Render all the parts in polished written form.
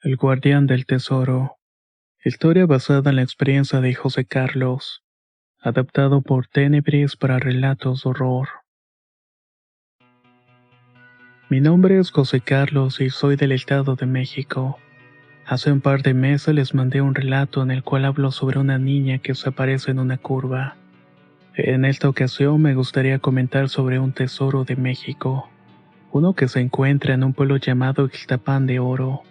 El guardián del tesoro. Historia basada en la experiencia de José Carlos. Adaptado por Tenebris para relatos de horror. Mi nombre es José Carlos y soy del Estado de México. Hace un par de meses les mandé un relato en el cual hablo sobre una niña que se aparece en una curva. En esta ocasión me gustaría comentar sobre un tesoro de México. Uno que se encuentra en un pueblo llamado Ixtapán de Oro.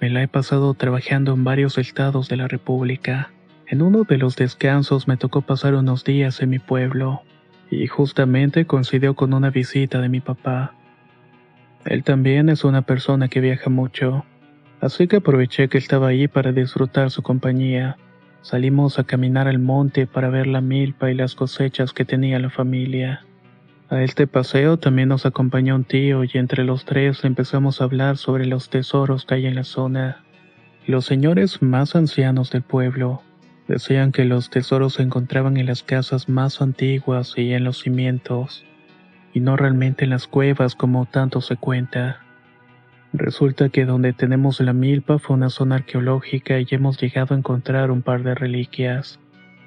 Me la he pasado trabajando en varios estados de la República. En uno de los descansos me tocó pasar unos días en mi pueblo, y justamente coincidió con una visita de mi papá. Él también es una persona que viaja mucho, así que aproveché que estaba ahí para disfrutar su compañía. Salimos a caminar al monte para ver la milpa y las cosechas que tenía la familia. A este paseo también nos acompañó un tío y entre los tres empezamos a hablar sobre los tesoros que hay en la zona. Los señores más ancianos del pueblo decían que los tesoros se encontraban en las casas más antiguas y en los cimientos, y no realmente en las cuevas como tanto se cuenta. Resulta que donde tenemos la milpa fue una zona arqueológica y hemos llegado a encontrar un par de reliquias,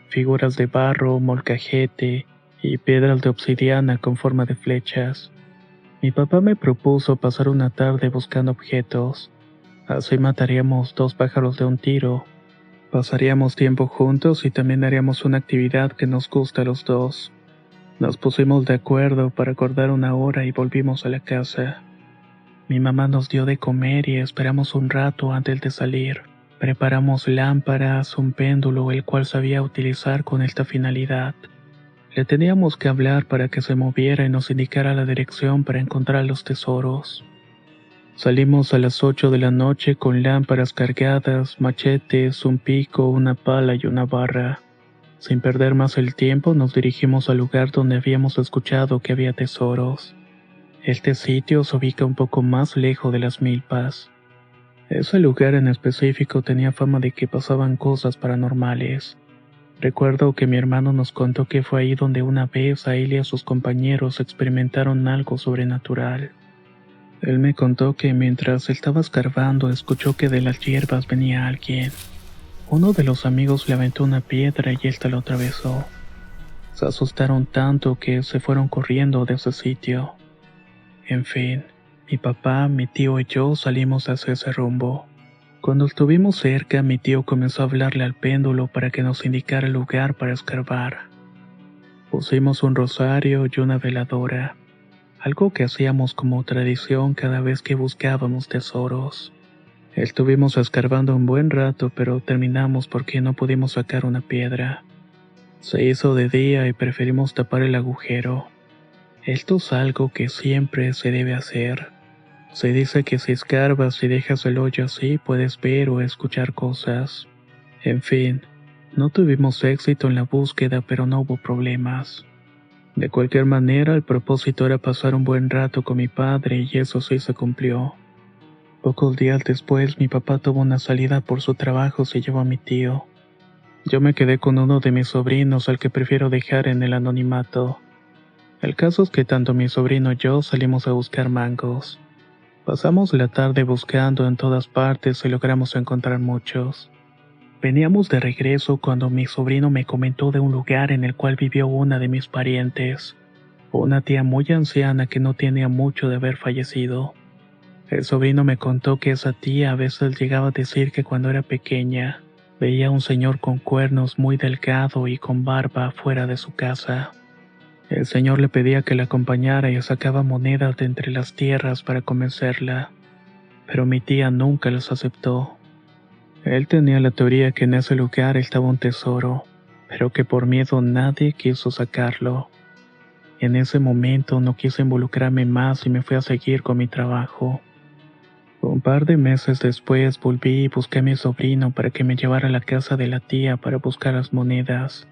figuras de barro, molcajete y piedras de obsidiana con forma de flechas. Mi papá me propuso pasar una tarde buscando objetos. Así mataríamos dos pájaros de un tiro. Pasaríamos tiempo juntos y también haríamos una actividad que nos gusta a los dos. Nos pusimos de acuerdo para acordar una hora y volvimos a la casa. Mi mamá nos dio de comer y esperamos un rato antes de salir. Preparamos lámparas, un péndulo el cual sabía utilizar con esta finalidad. Le teníamos que hablar para que se moviera y nos indicara la dirección para encontrar los tesoros. Salimos a las 8 de la noche con lámparas cargadas, machetes, un pico, una pala y una barra. Sin perder más el tiempo nos dirigimos al lugar donde habíamos escuchado que había tesoros. Este sitio se ubica un poco más lejos de las milpas. Ese lugar en específico tenía fama de que pasaban cosas paranormales. Recuerdo que mi hermano nos contó que fue ahí donde una vez a él y a sus compañeros experimentaron algo sobrenatural. Él me contó que mientras estaba escarbando escuchó que de las hierbas venía alguien. Uno de los amigos le aventó una piedra y ésta lo atravesó. Se asustaron tanto que se fueron corriendo de ese sitio. En fin, mi papá, mi tío y yo salimos hacia ese rumbo. Cuando estuvimos cerca, mi tío comenzó a hablarle al péndulo para que nos indicara el lugar para escarbar. Pusimos un rosario y una veladora. Algo que hacíamos como tradición cada vez que buscábamos tesoros. Estuvimos escarbando un buen rato, pero terminamos porque no pudimos sacar una piedra. Se hizo de día y preferimos tapar el agujero. Esto es algo que siempre se debe hacer. Se dice que si escarbas y dejas el hoyo así, puedes ver o escuchar cosas. En fin, no tuvimos éxito en la búsqueda, pero no hubo problemas. De cualquier manera, el propósito era pasar un buen rato con mi padre y eso sí se cumplió. Pocos días después, mi papá tuvo una salida por su trabajo y se llevó a mi tío. Yo me quedé con uno de mis sobrinos al que prefiero dejar en el anonimato. El caso es que tanto mi sobrino y yo salimos a buscar mangos. Pasamos la tarde buscando en todas partes y logramos encontrar muchos. Veníamos de regreso cuando mi sobrino me comentó de un lugar en el cual vivió una de mis parientes, una tía muy anciana que no tenía mucho de haber fallecido. El sobrino me contó que esa tía a veces llegaba a decir que cuando era pequeña, veía a un señor con cuernos muy delgado y con barba fuera de su casa. El señor le pedía que la acompañara y sacaba monedas de entre las tierras para convencerla, pero mi tía nunca las aceptó. Él tenía la teoría que en ese lugar estaba un tesoro, pero que por miedo nadie quiso sacarlo. En ese momento no quise involucrarme más y me fui a seguir con mi trabajo. Un par de meses después volví y busqué a mi sobrino para que me llevara a la casa de la tía para buscar las monedas.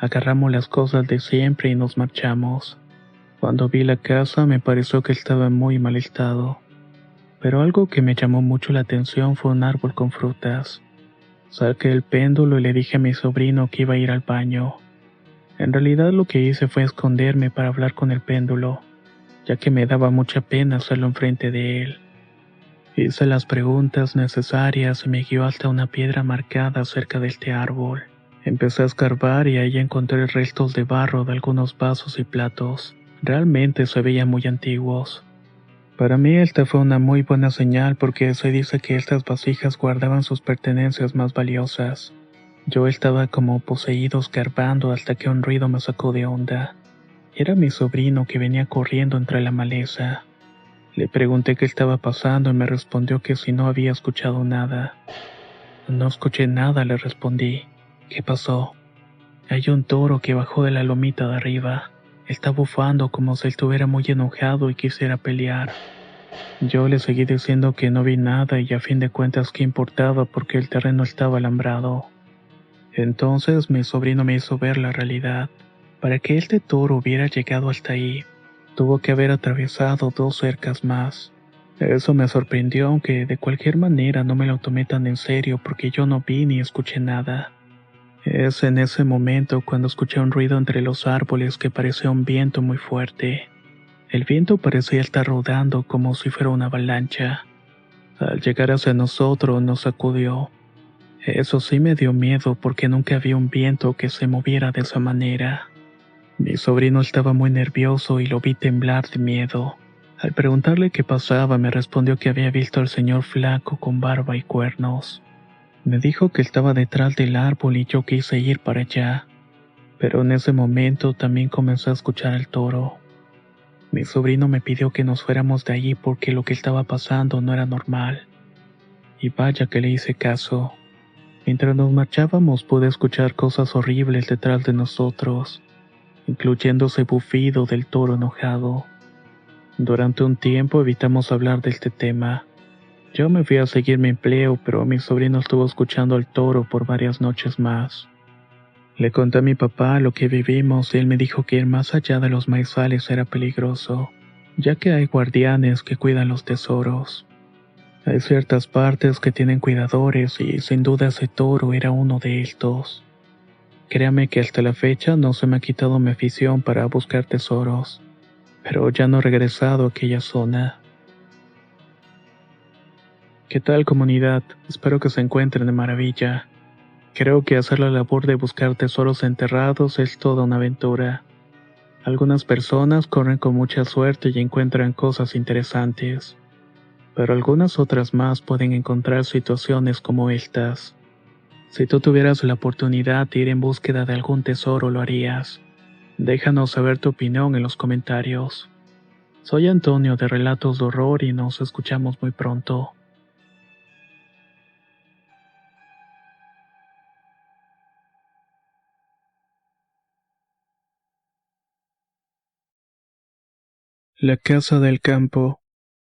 Agarramos las cosas de siempre y nos marchamos. Cuando vi la casa me pareció que estaba en muy mal estado. Pero algo que me llamó mucho la atención fue un árbol con frutas. Saqué el péndulo y le dije a mi sobrino que iba a ir al baño. En realidad lo que hice fue esconderme para hablar con el péndulo, ya que me daba mucha pena hacerlo enfrente de él. Hice las preguntas necesarias y me guió hasta una piedra marcada cerca de este árbol. Empecé a escarbar y ahí encontré restos de barro de algunos vasos y platos. Realmente se veían muy antiguos. Para mí esta fue una muy buena señal porque se dice que estas vasijas guardaban sus pertenencias más valiosas. Yo estaba como poseído escarbando hasta que un ruido me sacó de onda. Era mi sobrino que venía corriendo entre la maleza. Le pregunté qué estaba pasando y me respondió que si no había escuchado nada. No escuché nada, le respondí. ¿Qué pasó? Hay un toro que bajó de la lomita de arriba. Está bufando como si estuviera muy enojado y quisiera pelear. Yo le seguí diciendo que no vi nada y a fin de cuentas qué importaba porque el terreno estaba alambrado. Entonces mi sobrino me hizo ver la realidad. Para que este toro hubiera llegado hasta ahí, tuvo que haber atravesado 2 cercas más. Eso me sorprendió, aunque de cualquier manera no me lo tomé tan en serio porque yo no vi ni escuché nada. Es en ese momento cuando escuché un ruido entre los árboles que parecía un viento muy fuerte. El viento parecía estar rodando como si fuera una avalancha. Al llegar hacia nosotros nos sacudió. Eso sí me dio miedo porque nunca había un viento que se moviera de esa manera. Mi sobrino estaba muy nervioso y lo vi temblar de miedo. Al preguntarle qué pasaba, me respondió que había visto al señor flaco con barba y cuernos. Me dijo que estaba detrás del árbol y yo quise ir para allá. Pero en ese momento también comencé a escuchar al toro. Mi sobrino me pidió que nos fuéramos de allí porque lo que estaba pasando no era normal. Y vaya que le hice caso. Mientras nos marchábamos pude escuchar cosas horribles detrás de nosotros, incluyendo ese bufido del toro enojado. Durante un tiempo evitamos hablar de este tema. Yo me fui a seguir mi empleo, pero mi sobrino estuvo escuchando al toro por varias noches más. Le conté a mi papá lo que vivimos y él me dijo que ir más allá de los maizales era peligroso, ya que hay guardianes que cuidan los tesoros. Hay ciertas partes que tienen cuidadores y sin duda ese toro era uno de estos. Créame que hasta la fecha no se me ha quitado mi afición para buscar tesoros, pero ya no he regresado a aquella zona. ¿Qué tal, comunidad? Espero que se encuentren de maravilla. Creo que hacer la labor de buscar tesoros enterrados es toda una aventura. Algunas personas corren con mucha suerte y encuentran cosas interesantes, pero algunas otras más pueden encontrar situaciones como estas. Si tú tuvieras la oportunidad de ir en búsqueda de algún tesoro, lo harías. Déjanos saber tu opinión en los comentarios. Soy Antonio de Relatos de Horror y nos escuchamos muy pronto. La casa del campo.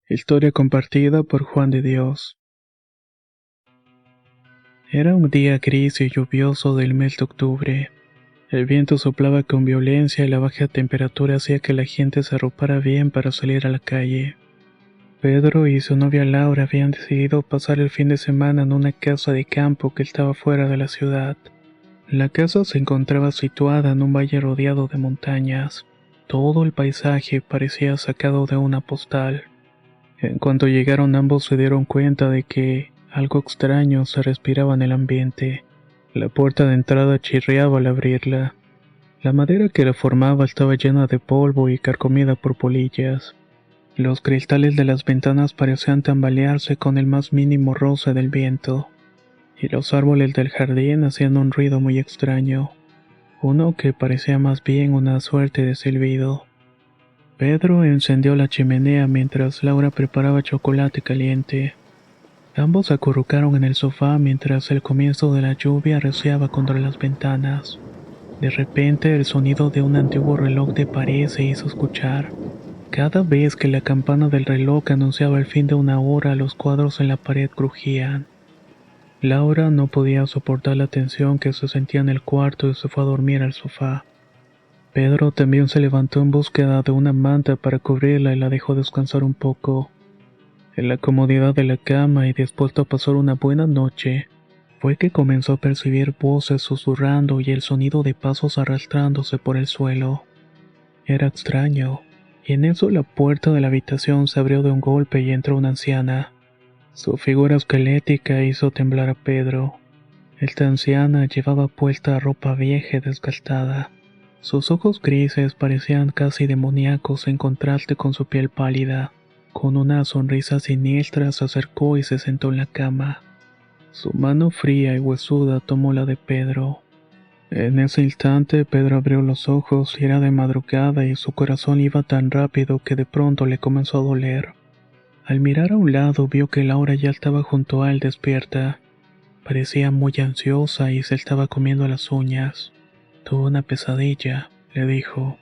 Historia compartida por Juan de Dios. Era un día gris y lluvioso del mes de octubre. El viento soplaba con violencia y la baja temperatura hacía que la gente se arropara bien para salir a la calle. Pedro y su novia Laura habían decidido pasar el fin de semana en una casa de campo que estaba fuera de la ciudad. La casa se encontraba situada en un valle rodeado de montañas. Todo el paisaje parecía sacado de una postal. En cuanto llegaron ambos se dieron cuenta de que algo extraño se respiraba en el ambiente. La puerta de entrada chirriaba al abrirla. La madera que la formaba estaba llena de polvo y carcomida por polillas. Los cristales de las ventanas parecían tambalearse con el más mínimo roce del viento, y los árboles del jardín hacían un ruido muy extraño, uno que parecía más bien una suerte de silbido. Pedro encendió la chimenea mientras Laura preparaba chocolate caliente. Ambos se acurrucaron en el sofá mientras el comienzo de la lluvia arreciaba contra las ventanas. De repente el sonido de un antiguo reloj de pared se hizo escuchar. Cada vez que la campana del reloj anunciaba el fin de una hora, los cuadros en la pared crujían. Laura no podía soportar la tensión que se sentía en el cuarto y se fue a dormir al sofá. Pedro también se levantó en búsqueda de una manta para cubrirla y la dejó descansar un poco. En la comodidad de la cama y dispuesto a pasar una buena noche, fue que comenzó a percibir voces susurrando y el sonido de pasos arrastrándose por el suelo. Era extraño, y en eso la puerta de la habitación se abrió de un golpe y entró una anciana. Su figura esquelética hizo temblar a Pedro. Esta anciana llevaba puesta ropa vieja y desgastada. Sus ojos grises parecían casi demoníacos en contraste con su piel pálida. Con una sonrisa siniestra se acercó y se sentó en la cama. Su mano fría y huesuda tomó la de Pedro. En ese instante Pedro abrió los ojos y era de madrugada y su corazón iba tan rápido que de pronto le comenzó a doler. Al mirar a un lado vio que Laura ya estaba junto a él despierta. Parecía muy ansiosa y se estaba comiendo las uñas. Tuvo una pesadilla, le dijo.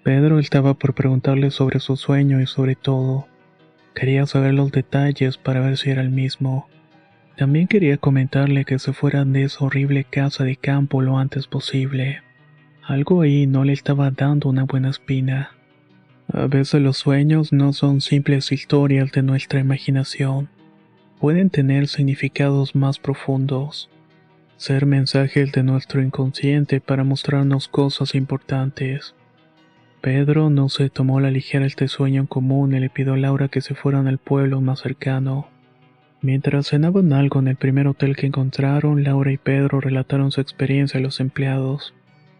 Pedro estaba por preguntarle sobre su sueño y sobre todo. Quería saber los detalles para ver si era el mismo. También quería comentarle que se fueran de esa horrible casa de campo lo antes posible. Algo ahí no le estaba dando una buena espina. A veces los sueños no son simples historias de nuestra imaginación. Pueden tener significados más profundos. Ser mensajes de nuestro inconsciente para mostrarnos cosas importantes. Pedro no se tomó a la ligera este sueño en común y le pidió a Laura que se fueran al pueblo más cercano. Mientras cenaban algo en el primer hotel que encontraron, Laura y Pedro relataron su experiencia a los empleados.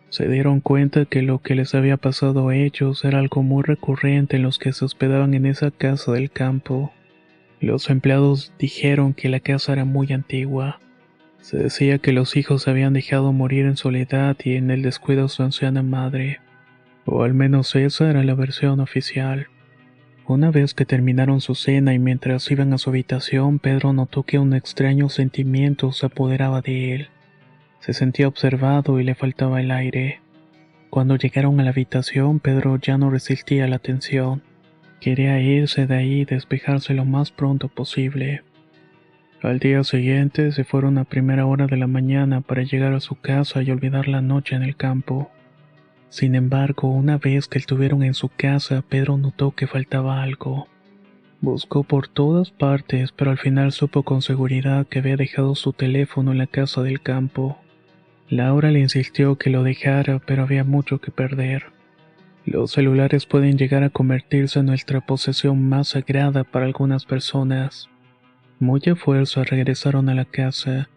Se dieron cuenta que lo que les había pasado a ellos era algo muy recurrente en los que se hospedaban en esa casa del campo. Los empleados dijeron que la casa era muy antigua. Se decía que los hijos se habían dejado morir en soledad y en el descuido de su anciana madre. O al menos esa era la versión oficial. Una vez que terminaron su cena y mientras iban a su habitación, Pedro notó que un extraño sentimiento se apoderaba de él. Se sentía observado y le faltaba el aire. Cuando llegaron a la habitación, Pedro ya no resistía la tensión. Quería irse de ahí y despejarse lo más pronto posible. Al día siguiente se fueron a primera hora de la mañana para llegar a su casa y olvidar la noche en el campo. Sin embargo, una vez que estuvieron en su casa, Pedro notó que faltaba algo. Buscó por todas partes, pero al final supo con seguridad que había dejado su teléfono en la casa del campo. Laura le insistió que lo dejara, pero había mucho que perder. Los celulares pueden llegar a convertirse en nuestra posesión más sagrada para algunas personas. Muy a fuerza regresaron a la casa,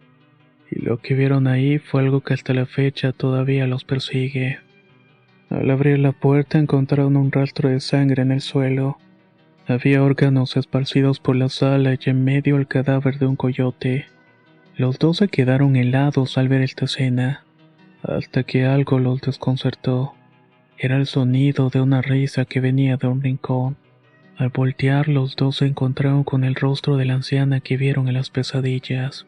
y lo que vieron ahí fue algo que hasta la fecha todavía los persigue. Al abrir la puerta encontraron un rastro de sangre en el suelo. Había órganos esparcidos por la sala y en medio el cadáver de un coyote. Los dos se quedaron helados al ver esta escena, hasta que algo los desconcertó. Era el sonido de una risa que venía de un rincón. Al voltear, los dos se encontraron con el rostro de la anciana que vieron en las pesadillas.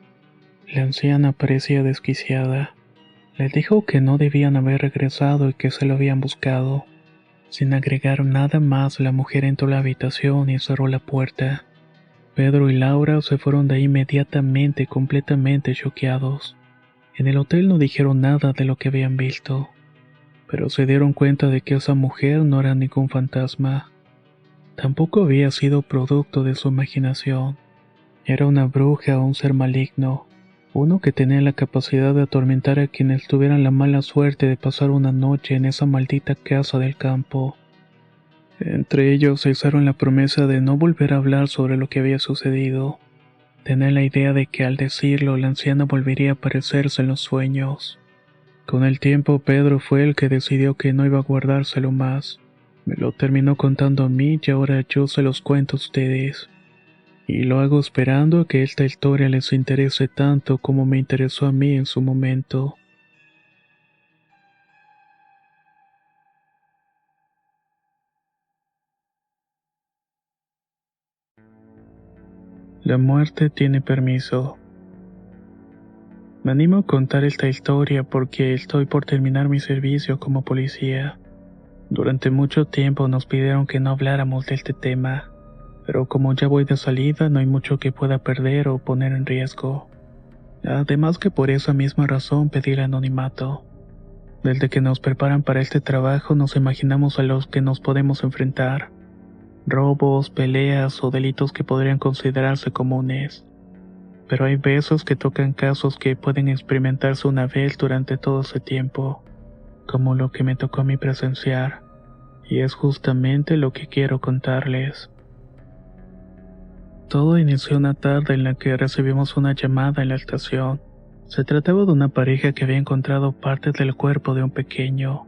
La anciana parecía desquiciada. Les dijo que no debían haber regresado y que se lo habían buscado. Sin agregar nada más, la mujer entró a la habitación y cerró la puerta. Pedro y Laura se fueron de ahí inmediatamente, completamente choqueados. En el hotel no dijeron nada de lo que habían visto, pero se dieron cuenta de que esa mujer no era ningún fantasma. Tampoco había sido producto de su imaginación. Era una bruja o un ser maligno, uno que tenía la capacidad de atormentar a quienes tuvieran la mala suerte de pasar una noche en esa maldita casa del campo. Entre ellos se hicieron la promesa de no volver a hablar sobre lo que había sucedido. Tenían la idea de que al decirlo la anciana volvería a aparecerse en los sueños. Con el tiempo Pedro fue el que decidió que no iba a guardárselo más. Me lo terminó contando a mí y ahora yo se los cuento a ustedes. Y lo hago esperando a que esta historia les interese tanto como me interesó a mí en su momento. La muerte tiene permiso. Me animo a contar esta historia porque estoy por terminar mi servicio como policía. Durante mucho tiempo nos pidieron que no habláramos de este tema, pero como ya voy de salida no hay mucho que pueda perder o poner en riesgo. Además que por esa misma razón pedí el anonimato. Desde que nos preparan para este trabajo nos imaginamos a los que nos podemos enfrentar. Robos, peleas o delitos que podrían considerarse comunes. Pero hay veces que tocan casos que pueden experimentarse una vez durante todo ese tiempo, como lo que me tocó a mí presenciar, y es justamente lo que quiero contarles. Todo inició una tarde en la que recibimos una llamada en la estación. Se trataba de una pareja que había encontrado partes del cuerpo de un pequeño.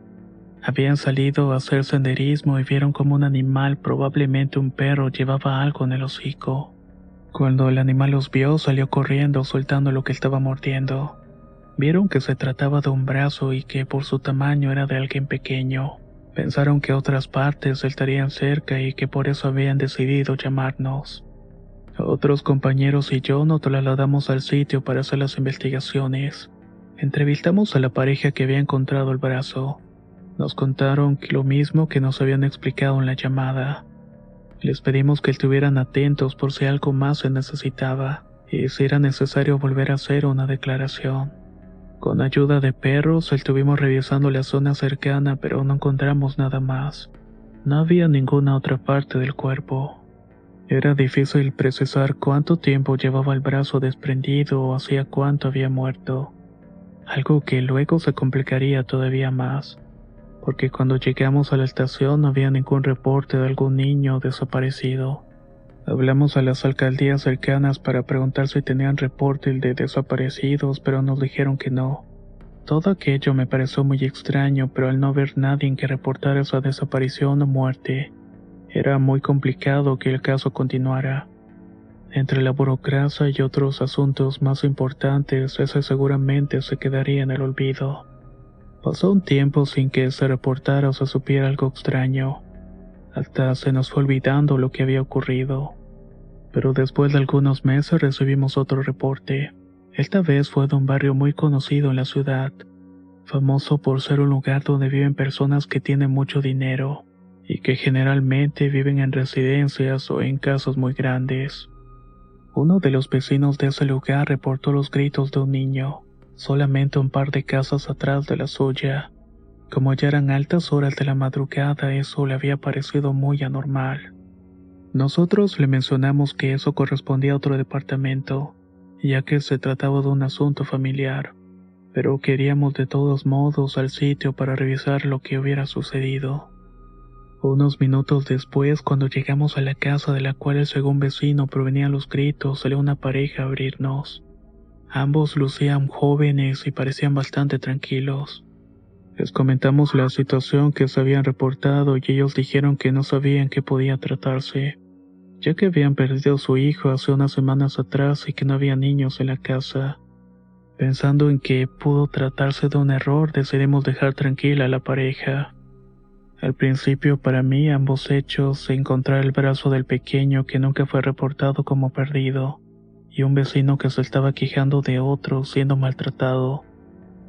Habían salido a hacer senderismo y vieron como un animal, probablemente un perro, llevaba algo en el hocico. Cuando el animal los vio, salió corriendo soltando lo que estaba mordiendo. Vieron que se trataba de un brazo y que por su tamaño era de alguien pequeño. Pensaron que otras partes estarían cerca y que por eso habían decidido llamarnos. Otros compañeros y yo nos trasladamos al sitio para hacer las investigaciones. Entrevistamos a la pareja que había encontrado el brazo. Nos contaron que lo mismo que nos habían explicado en la llamada. Les pedimos que estuvieran atentos por si algo más se necesitaba y si era necesario volver a hacer una declaración. Con ayuda de perros estuvimos revisando la zona cercana, pero no encontramos nada más. No había ninguna otra parte del cuerpo. Era difícil precisar cuánto tiempo llevaba el brazo desprendido o hacía cuánto había muerto. Algo que luego se complicaría todavía más, porque cuando llegamos a la estación no había ningún reporte de algún niño desaparecido. Hablamos a las alcaldías cercanas para preguntar si tenían reporte de desaparecidos, pero nos dijeron que no. Todo aquello me pareció muy extraño, pero al no ver nadie en que reportara esa desaparición o muerte, era muy complicado que el caso continuara. Entre la burocracia y otros asuntos más importantes, ese seguramente se quedaría en el olvido. Pasó un tiempo sin que se reportara o se supiera algo extraño. Hasta se nos fue olvidando lo que había ocurrido. Pero después de algunos meses recibimos otro reporte. Esta vez fue de un barrio muy conocido en la ciudad, famoso por ser un lugar donde viven personas que tienen mucho dinero y que generalmente viven en residencias o en casas muy grandes. Uno de los vecinos de ese lugar reportó los gritos de un niño, solamente un par de casas atrás de la suya. Como ya eran altas horas de la madrugada, eso le había parecido muy anormal. Nosotros le mencionamos que eso correspondía a otro departamento, ya que se trataba de un asunto familiar, pero queríamos de todos modos al sitio para revisar lo que hubiera sucedido. Unos minutos después, cuando llegamos a la casa de la cual el segundo vecino provenían los gritos, salió una pareja a abrirnos. Ambos lucían jóvenes y parecían bastante tranquilos. Les comentamos la situación que se habían reportado y ellos dijeron que no sabían qué podía tratarse, ya que habían perdido a su hijo hace unas semanas atrás y que no había niños en la casa. Pensando en que pudo tratarse de un error, decidimos dejar tranquila a la pareja. Al principio, para mí, ambos hechos, encontrar el brazo del pequeño que nunca fue reportado como perdido, y un vecino que se estaba quejando de otro siendo maltratado,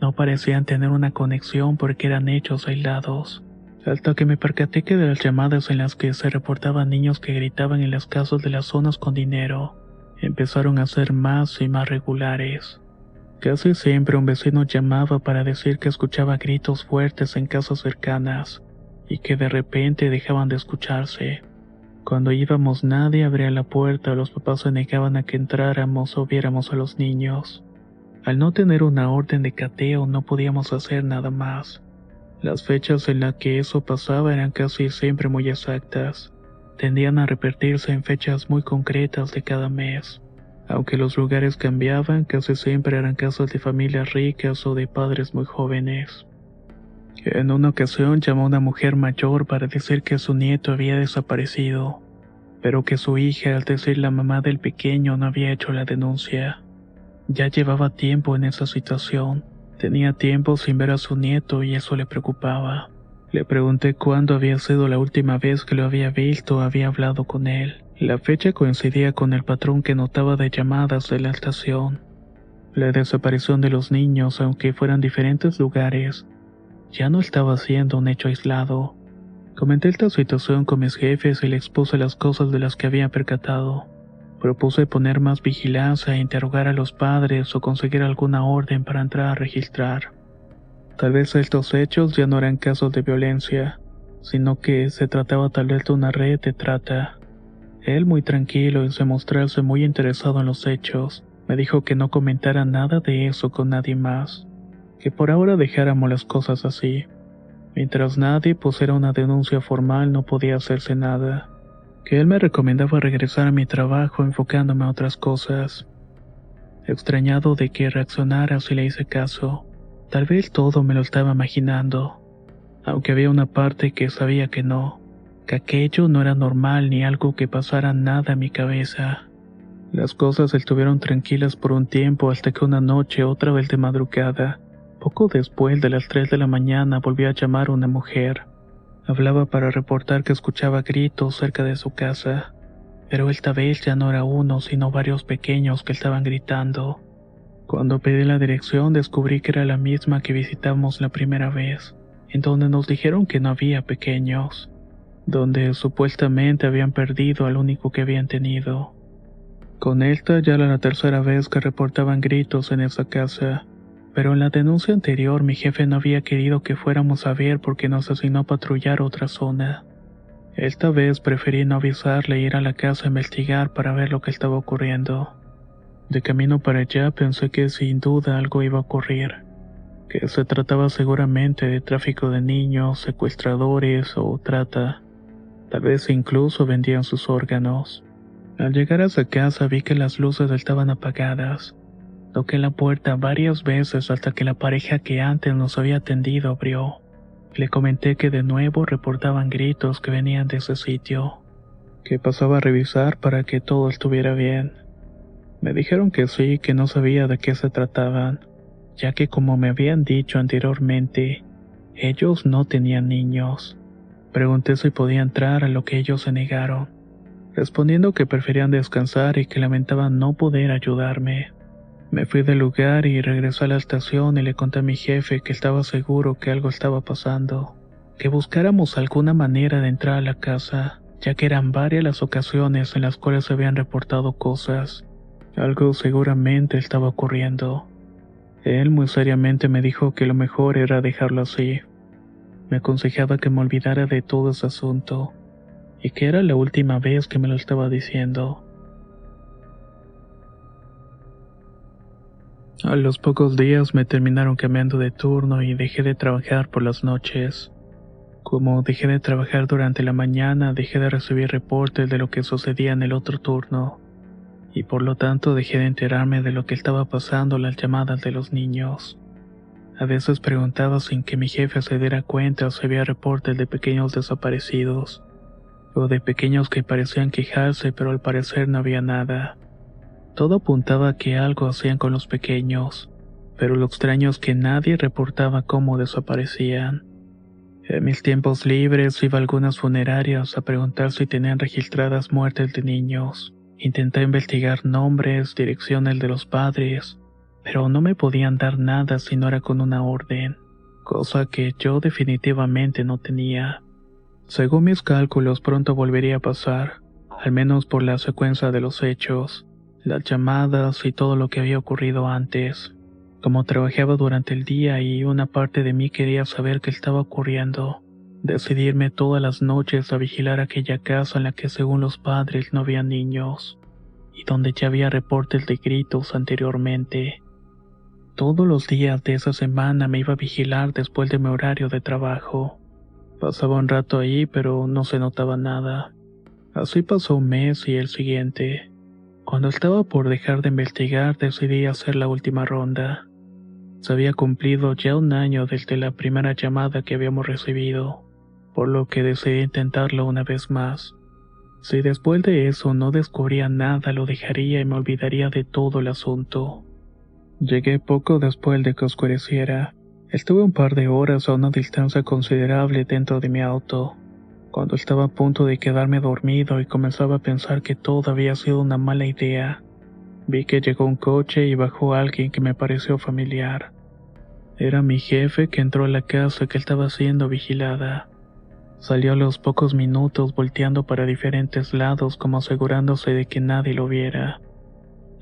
no parecían tener una conexión porque eran hechos aislados. Hasta que me percaté que de las llamadas en las que se reportaban niños que gritaban en las casas de las zonas con dinero, empezaron a ser más y más regulares. Casi siempre un vecino llamaba para decir que escuchaba gritos fuertes en casas cercanas, y que de repente dejaban de escucharse. Cuando íbamos nadie abría la puerta o los papás se negaban a que entráramos o viéramos a los niños. Al no tener una orden de cateo no podíamos hacer nada más. Las fechas en las que eso pasaba eran casi siempre muy exactas. Tendían a repetirse en fechas muy concretas de cada mes. Aunque los lugares cambiaban, casi siempre eran casas de familias ricas o de padres muy jóvenes. En una ocasión llamó una mujer mayor para decir que su nieto había desaparecido, pero que su hija, al decir la mamá del pequeño, no había hecho la denuncia. Ya llevaba tiempo en esa situación, tenía tiempo sin ver a su nieto y eso le preocupaba. Le pregunté cuándo había sido la última vez que lo había visto o había hablado con él. La fecha coincidía con el patrón que notaba de llamadas de la estación. La desaparición de los niños, aunque fueran diferentes lugares, ya no estaba siendo un hecho aislado. Comenté esta situación con mis jefes y le expuse las cosas de las que había percatado. Propuse poner más vigilancia e interrogar a los padres o conseguir alguna orden para entrar a registrar. Tal vez estos hechos ya no eran casos de violencia, sino que se trataba tal vez de una red de trata. Él, muy tranquilo y sin mostrarse muy interesado en los hechos, me dijo que no comentara nada de eso con nadie más, que por ahora dejáramos las cosas así. Mientras nadie pusiera una denuncia formal no podía hacerse nada. que él me recomendaba regresar a mi trabajo enfocándome a otras cosas. Extrañado de que reaccionara si le hice caso, tal vez todo me lo estaba imaginando, aunque había una parte que sabía que aquello no era normal ni algo que pasara nada en mi cabeza. Las cosas estuvieron tranquilas por un tiempo hasta que una noche, otra vez de madrugada, poco después de las 3 de la mañana, volvió a llamar a una mujer. Hablaba para reportar que escuchaba gritos cerca de su casa, pero esta vez ya no era uno, sino varios pequeños que estaban gritando. Cuando pedí la dirección descubrí que era la misma que visitamos la primera vez, en donde nos dijeron que no había pequeños, donde supuestamente habían perdido al único que habían tenido. Con esta ya era la tercera vez que reportaban gritos en esa casa, pero en la denuncia anterior mi jefe no había querido que fuéramos a ver porque nos asignó a patrullar otra zona. Esta vez preferí no avisarle e ir a la casa a investigar para ver lo que estaba ocurriendo. De camino para allá pensé que sin duda algo iba a ocurrir, que se trataba seguramente de tráfico de niños, secuestradores o trata. Tal vez incluso vendían sus órganos. Al llegar a esa casa vi que las luces estaban apagadas. Toqué la puerta varias veces hasta que la pareja que antes nos había atendido abrió. Le comenté que de nuevo reportaban gritos que venían de ese sitio, que pasaba a revisar para que todo estuviera bien. Me dijeron que sí, que no sabía de qué se trataban, ya que como me habían dicho anteriormente, ellos no tenían niños. Pregunté si podía entrar, a lo que ellos se negaron, respondiendo que preferían descansar y que lamentaban no poder ayudarme. Me fui del lugar y regresé a la estación y le conté a mi jefe que estaba seguro que algo estaba pasando, que buscáramos alguna manera de entrar a la casa, ya que eran varias las ocasiones en las cuales se habían reportado cosas. Algo seguramente estaba ocurriendo. Él muy seriamente me dijo que lo mejor era dejarlo así. Me aconsejaba que me olvidara de todo ese asunto, y que era la última vez que me lo estaba diciendo. A los pocos días me terminaron cambiando de turno y dejé de trabajar por las noches. Como dejé de trabajar durante la mañana, dejé de recibir reportes de lo que sucedía en el otro turno, y por lo tanto dejé de enterarme de lo que estaba pasando en las llamadas de los niños. A veces preguntaba sin que mi jefe se diera cuenta si había reportes de pequeños desaparecidos, o de pequeños que parecían quejarse pero al parecer no había nada. Todo apuntaba a que algo hacían con los pequeños, pero lo extraño es que nadie reportaba cómo desaparecían. En mis tiempos libres iba a algunas funerarias a preguntar si tenían registradas muertes de niños. Intenté investigar nombres, direcciones de los padres, pero no me podían dar nada si no era con una orden, cosa que yo definitivamente no tenía. Según mis cálculos, pronto volvería a pasar, al menos por la secuencia de los hechos, las llamadas y todo lo que había ocurrido antes. Como trabajaba durante el día y una parte de mí quería saber qué estaba ocurriendo, decidí irme todas las noches a vigilar aquella casa en la que según los padres no había niños, y donde ya había reportes de gritos anteriormente. Todos los días de esa semana me iba a vigilar después de mi horario de trabajo. Pasaba un rato ahí, pero no se notaba nada. Así pasó un mes y el siguiente. Cuando estaba por dejar de investigar, decidí hacer la última ronda. Se había cumplido ya un año desde la primera llamada que habíamos recibido, por lo que decidí intentarlo una vez más. Si después de eso no descubría nada, lo dejaría y me olvidaría de todo el asunto. Llegué poco después de que oscureciera. Estuve un par de horas a una distancia considerable dentro de mi auto, cuando estaba a punto de quedarme dormido y comenzaba a pensar que todo había sido una mala idea. Vi que llegó un coche y bajó alguien que me pareció familiar. Era mi jefe que entró a la casa que estaba siendo vigilada. Salió a los pocos minutos volteando para diferentes lados como asegurándose de que nadie lo viera.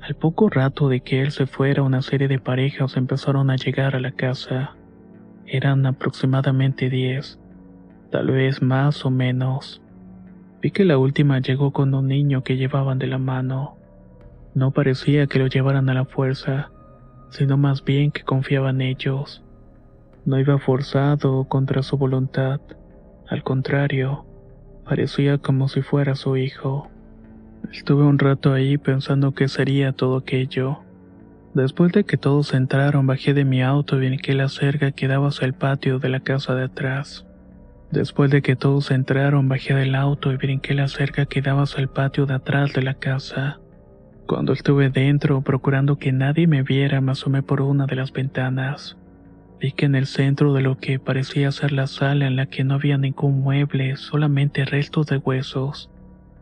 Al poco rato de que él se fuera, una serie de parejas empezaron a llegar a la casa. Eran aproximadamente 10, tal vez más o menos. Vi que la última llegó con un niño que llevaban de la mano. No parecía que lo llevaran a la fuerza, sino más bien que confiaban en ellos. No iba forzado o contra su voluntad. Al contrario, Parecía como si fuera su hijo. Estuve un rato ahí pensando qué sería todo aquello. Después de que todos entraron, bajé de mi auto y brinqué la cerca que daba hacia el patio de la casa de atrás. Después de que todos entraron, bajé del auto y brinqué la cerca que daba hacia el patio de atrás de la casa. Cuando estuve dentro, procurando que nadie me viera, me asomé por una de las ventanas. Vi que en el centro de lo que parecía ser la sala, en la que no había ningún mueble, solamente restos de huesos.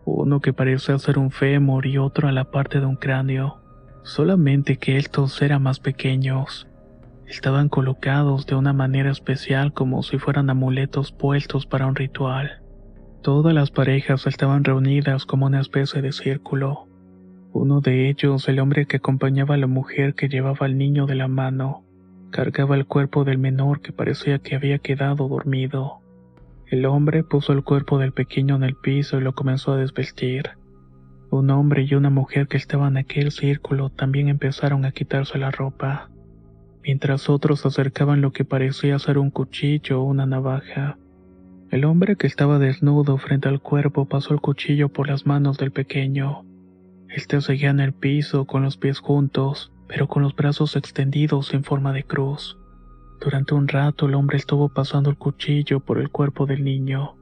Uno que parecía ser un fémur y otro a la parte de un cráneo, solamente que estos eran más pequeños. Estaban colocados de una manera especial como si fueran amuletos puestos para un ritual. Todas las parejas estaban reunidas como una especie de círculo. Uno de ellos, el hombre que acompañaba a la mujer que llevaba al niño de la mano, cargaba el cuerpo del menor que parecía que había quedado dormido. El hombre puso el cuerpo del pequeño en el piso y lo comenzó a desvestir. Un hombre y una mujer que estaban en aquel círculo también empezaron a quitarse la ropa, mientras otros acercaban lo que parecía ser un cuchillo o una navaja. El hombre que estaba desnudo frente al cuerpo pasó el cuchillo por las manos del pequeño. Este seguía en el piso con los pies juntos, pero con los brazos extendidos en forma de cruz. Durante un rato el hombre estuvo pasando el cuchillo por el cuerpo del niño.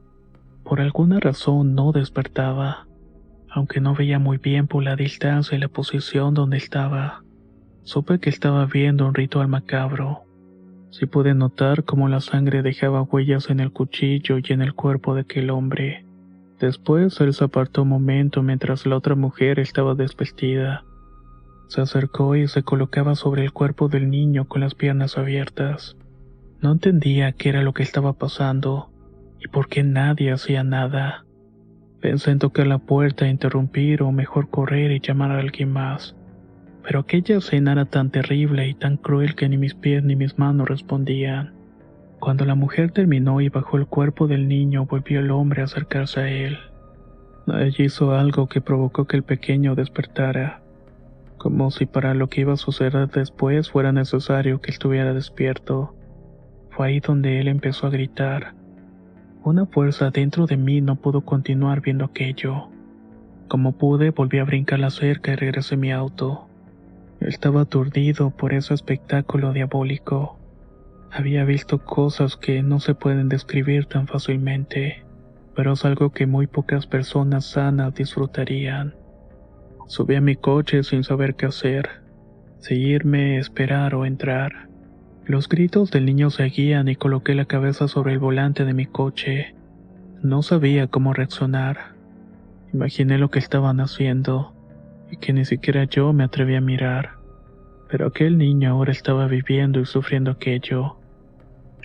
Por alguna razón no despertaba, aunque no veía muy bien por la distancia y la posición donde estaba. Supe que estaba viendo un ritual macabro. Sí pude notar cómo la sangre dejaba huellas en el cuchillo y en el cuerpo de aquel hombre. Después él se apartó un momento mientras la otra mujer estaba desvestida. Se acercó y se colocaba sobre el cuerpo del niño con las piernas abiertas. No entendía qué era lo que estaba pasando y por qué nadie hacía nada. Pensé en tocar la puerta, interrumpir o mejor correr y llamar a alguien más. Pero aquella escena era tan terrible y tan cruel que ni mis pies ni mis manos respondían. Cuando la mujer terminó y bajó el cuerpo del niño, volvió el hombre a acercarse a él. Ella hizo algo que provocó que el pequeño despertara, como si para lo que iba a suceder después fuera necesario que estuviera despierto. Fue ahí donde él empezó a gritar. Una fuerza dentro de mí no pudo continuar viendo aquello. Como pude, volví a brincar la cerca y regresé a mi auto. Estaba aturdido por ese espectáculo diabólico. Había visto cosas que no se pueden describir tan fácilmente, pero es algo que muy pocas personas sanas disfrutarían. Subí a mi coche sin saber qué hacer, si irme, esperar o entrar. Los gritos del niño seguían y coloqué la cabeza sobre el volante de mi coche. No sabía cómo reaccionar. Imaginé lo que estaban haciendo y que ni siquiera yo me atreví a mirar. Pero aquel niño ahora estaba viviendo y sufriendo aquello.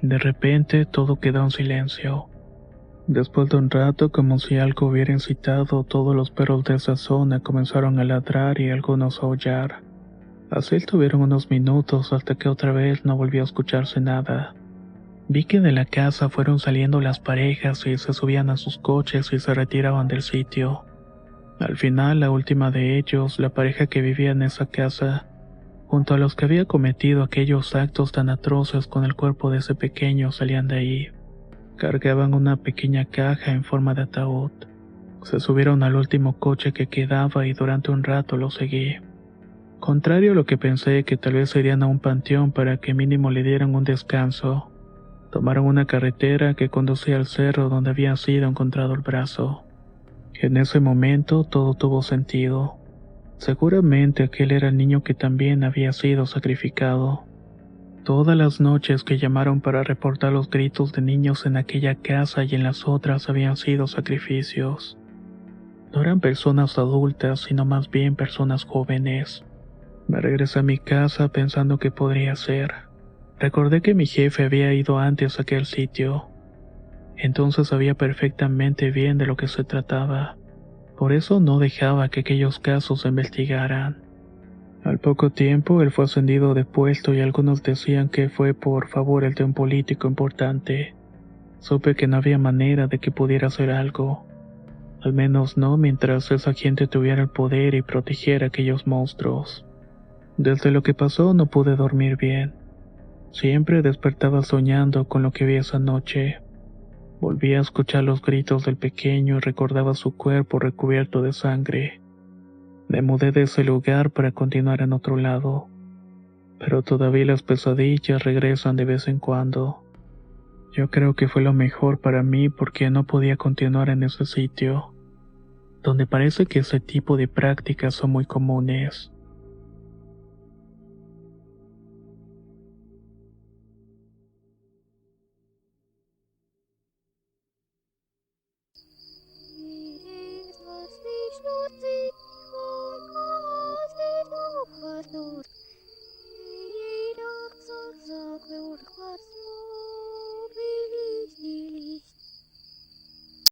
De repente todo quedó en silencio. Después de un rato, como si algo hubiera incitado, todos los perros de esa zona comenzaron a ladrar y algunos a aullar. Así estuvieron unos minutos hasta que otra vez no volvió a escucharse nada. Vi que de la casa fueron saliendo las parejas y se subían a sus coches y se retiraban del sitio. Al final, la última de ellos, la pareja que vivía en esa casa, junto a los que había cometido aquellos actos tan atroces con el cuerpo de ese pequeño, salían de ahí. Cargaban una pequeña caja en forma de ataúd. Se subieron al último coche que quedaba y durante un rato lo seguí. Contrario a lo que pensé que tal vez irían a un panteón para que mínimo le dieran un descanso, tomaron una carretera que conducía al cerro donde había sido encontrado el brazo. En ese momento todo tuvo sentido. Seguramente aquel era el niño que también había sido sacrificado. Todas las noches que llamaron para reportar los gritos de niños en aquella casa y en las otras habían sido sacrificios. No eran personas adultas, sino más bien personas jóvenes. Me regresé a mi casa pensando qué podría ser. Recordé que mi jefe había ido antes a aquel sitio. Entonces sabía perfectamente bien de lo que se trataba. Por eso no dejaba que aquellos casos se investigaran. Al poco tiempo él fue ascendido de puesto y algunos decían que fue por favor el de un político importante. Supe que no había manera de que pudiera hacer algo. Al menos no mientras esa gente tuviera el poder y protegiera a aquellos monstruos. Desde lo que pasó no pude dormir bien. Siempre despertaba soñando con lo que vi esa noche. Volví a escuchar los gritos del pequeño y recordaba su cuerpo recubierto de sangre. Me mudé de ese lugar para continuar en otro lado, pero todavía las pesadillas regresan de vez en cuando. Yo creo que fue lo mejor para mí porque no podía continuar en ese sitio, donde parece que ese tipo de prácticas son muy comunes.